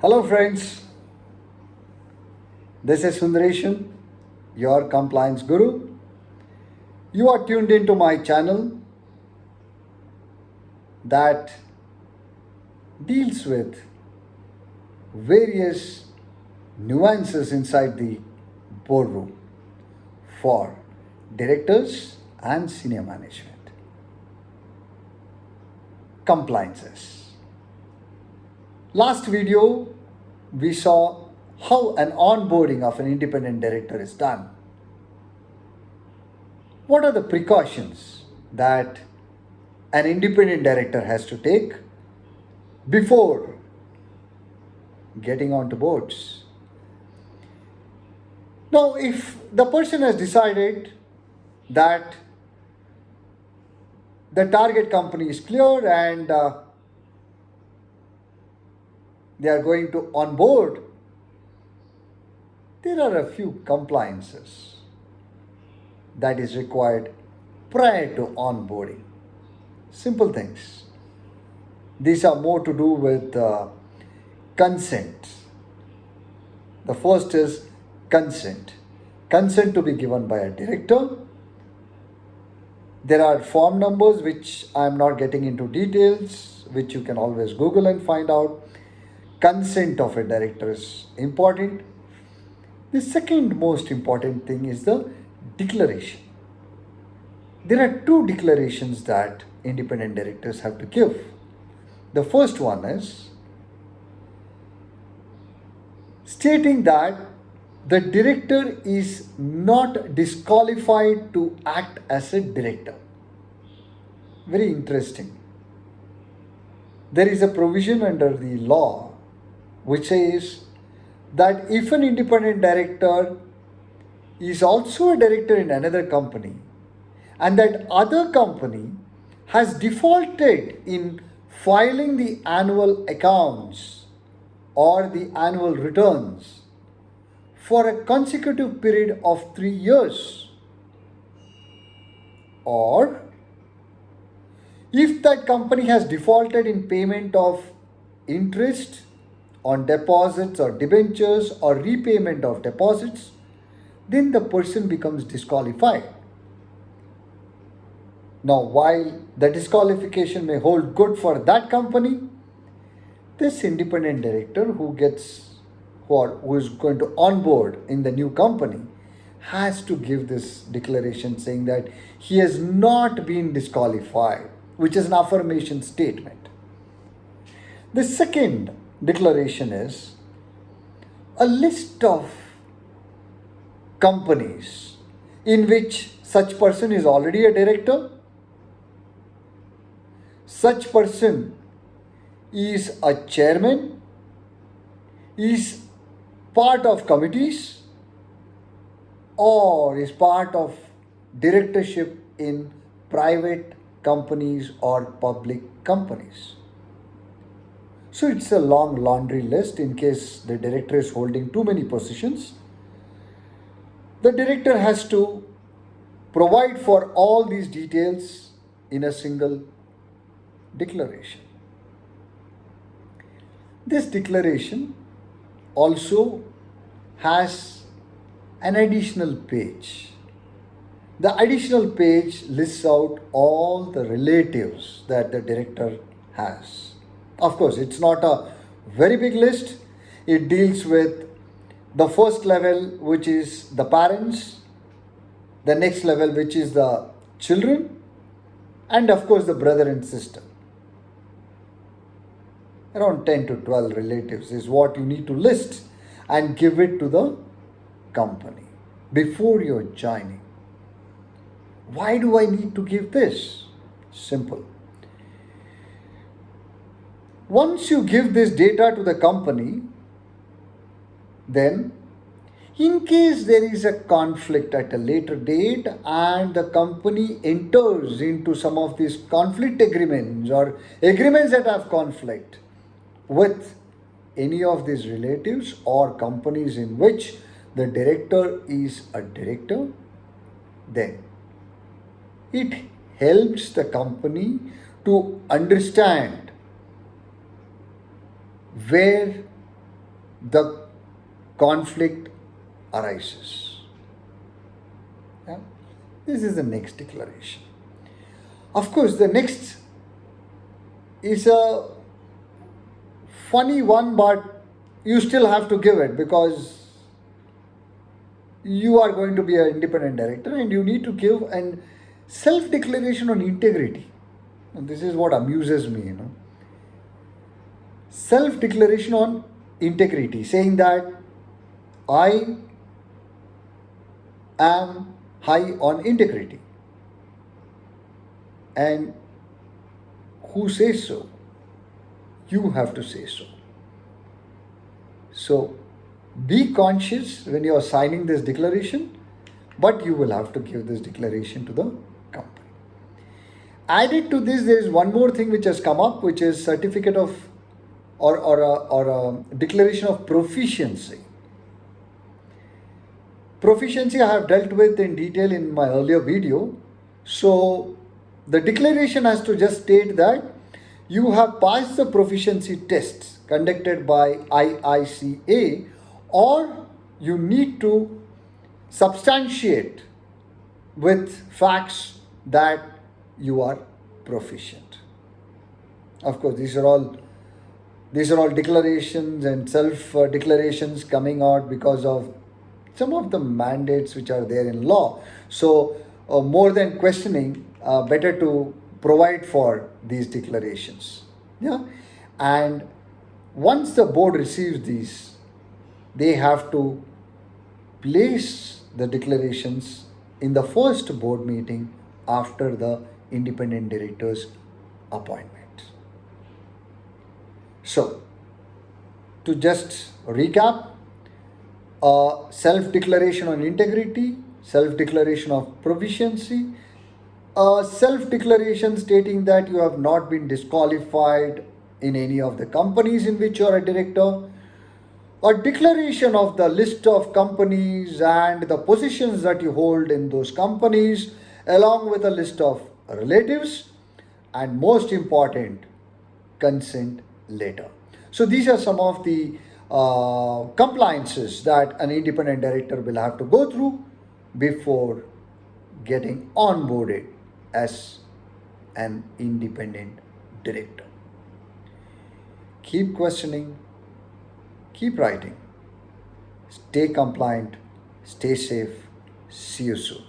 Hello, friends. This is Sundareshan, your compliance guru. You are tuned into my channel that deals with various nuances inside the boardroom for directors and senior management. Compliances. Last video, we saw how an onboarding of an independent director is done. What are the precautions that an independent director has to take before getting onto boards? Now, if the person has decided that the target company is clear and they are going to onboard, there are a few compliances that is required prior to onboarding. Simple things. These are more to do with consent. The first is consent. Consent to be given by a director. There are form numbers which I am not getting into details, which you can always Google and find out. Consent of a director is important. The second most important thing is the declaration. There are two declarations that independent directors have to give. The first one is stating that the director is not disqualified to act as a director. Very interesting. There is a provision under the law which says that if an independent director is also a director in another company and that other company has defaulted in filing the annual accounts or the annual returns for a consecutive period of 3 years, or if that company has defaulted in payment of interest on deposits or debentures or repayment of deposits, then the person becomes disqualified. Now, while the disqualification may hold good for that company, this independent director who is going to onboard in the new company has to give this declaration saying that he has not been disqualified, which is an affirmation statement. The second declaration is a list of companies in which such person is already a director, such person is a chairman, is part of committees, or is part of directorship in private companies or public companies. So it's a long laundry list in case the director is holding too many positions. The director has to provide for all these details in a single declaration. This declaration also has an additional page. The additional page lists out all the relatives that the director has. Of course, it's not a very big list. It deals with the first level, which is the parents, the next level, which is the children, and of course, the brother and sister. Around 10 to 12 relatives is what you need to list and give it to the company before you're joining. Why do I need to give this? Simple. Once you give this data to the company, then in case there is a conflict at a later date and the company enters into some of these conflict agreements or agreements that have conflict with any of these relatives or companies in which the director is a director, then it helps the company to understand where the conflict arises. Yeah? This is the next declaration. Of course, the next is a funny one, but you still have to give it because you are going to be an independent director and you need to give an self declaration on integrity. And this is what amuses me. Self declaration on integrity, saying that I am high on integrity. And who says so? You have to say so. So be conscious when you are signing this declaration, but you will have to give this declaration to the company. Added to this, there is one more thing which has come up, which is certificate of or a declaration of proficiency. Proficiency I have dealt with in detail in my earlier video. So the declaration has to just state that you have passed the proficiency tests conducted by IICA, or you need to substantiate with facts that you are proficient. Of course, these are all declarations and self declarations coming out because of some of the mandates which are there in law. So, more than questioning, better to provide for these declarations. Yeah, and once the board receives these, they have to place the declarations in the first board meeting after the independent director's appointment. So, to just recap, self declaration on integrity, self declaration of proficiency, a self declaration stating that you have not been disqualified in any of the companies in which you are a director, a declaration of the list of companies and the positions that you hold in those companies, along with a list of relatives, and most important, consent letter. So these are some of the compliances that an independent director will have to go through before getting onboarded as an independent director. Keep questioning, keep writing, stay compliant, stay safe. See you soon.